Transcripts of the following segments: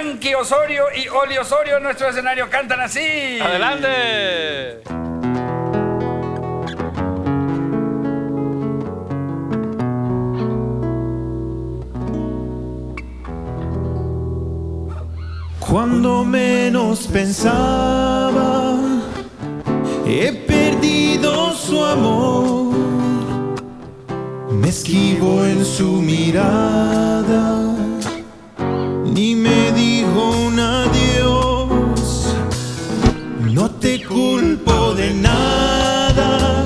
Frankie Osorio y Oli Osorio en nuestro escenario cantan así. ¡Adelante! Cuando menos pensaba, he perdido su amor. Me esquivo en su mirada, ni me dijo un adiós. No te culpo de nada,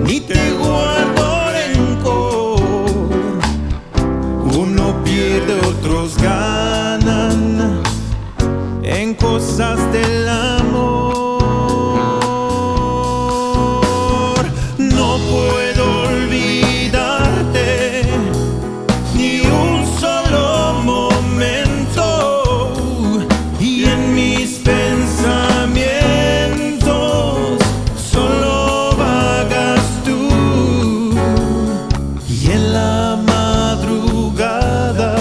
ni te guardo rencor. Uno pierde, otros ganan en cosas del amor. No puedo olvidarte ni un solo momento, y en mis pensamientos solo vagas tú. Y en la madrugada,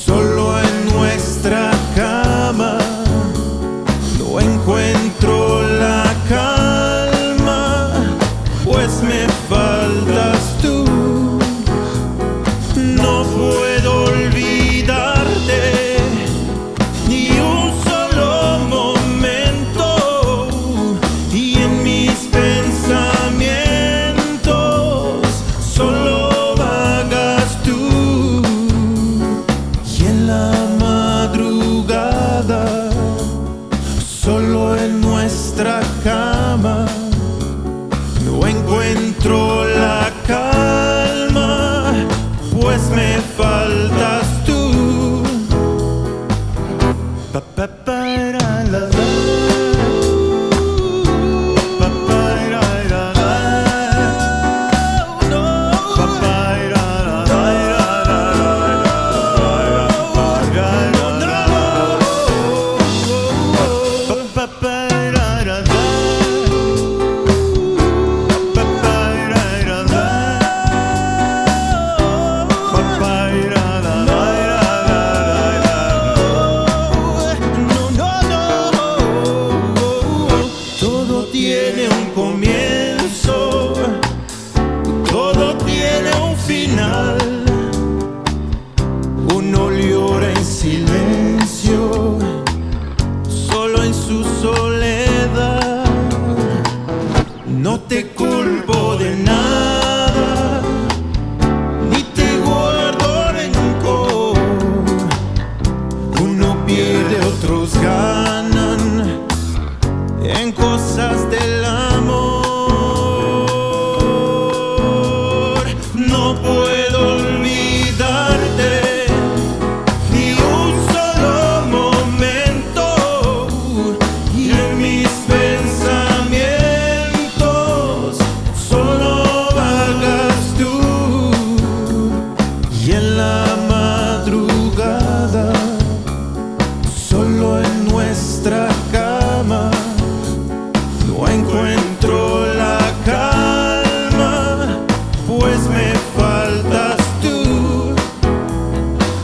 solo en nuestra cama, no encuentro la calma, pues me faltas tú. No puedo olvidarte ni un solo momento, y en mis pensamientos solo vagas tú. Y en la madrugada, solo en nuestra cama, no encuentro la calma, pues me faltas tú. Pa, pa, pa, ra, la, la. Pa, pa, ra, ra, ra. Pa, pa, ra, ra, ra, ra, ra, ra, ra. Pa, pa, pa, ra, ra, ra. Pa, pa, ra, ra, ra. Pa, pa, ra, ra, ra, ra. No, no, no. Todo tiene un comienzo, todo tiene un final. Uno llora en silencio, solo en su soledad. No te culpo de nada, ni te guardo rencor. Uno pierde, otros ganan en cosas del amor. No puedo olvidarte ni un solo momento, y en mis pensamientos solo vagas tú. Y en la madrugada, solo en nuestra cama, no encuentro la calma, pues me faltas tú.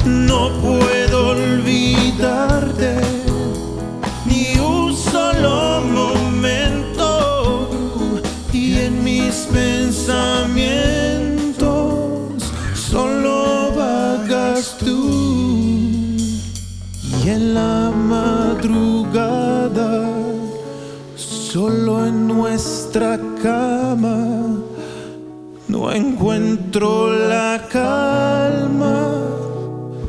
No puedo olvidarte ni un solo momento, y en mis pensamientos solo vagas tú. Y en la madrugada, solo en nuestra cama, no encuentro la calma,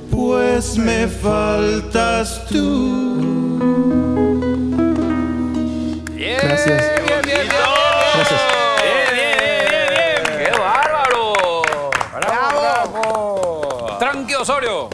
pues me faltas tú. Bien, Gracias. Bien, bien, bien, bien. Gracias. Bien, bien, bien, bien. ¡Qué bárbaro! ¡Bravo, bravo! Frankie Osorio.